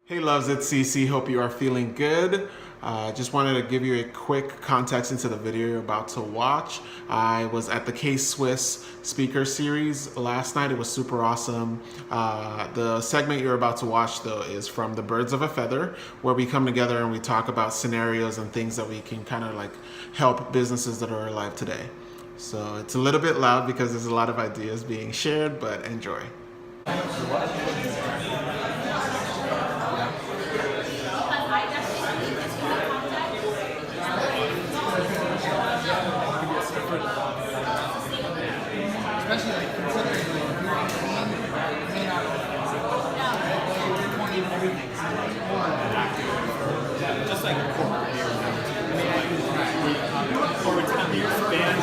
Hey loves, it's CC. Hope you are feeling good. Just wanted to give you a quick context into the video you're about to watch. I was at the K-Swiss speaker series last night. It was super awesome. The segment you're about to watch though is from the Birds of a Feather, where we come together and we talk about scenarios and things that we can kind of like help businesses that are alive today. So it's a little bit loud because there's a lot of ideas being shared, but enjoy. Especially like considering like if you're on the team, it may not you're 20 and everything. So like Just like corporate beer. I mean, over time you expand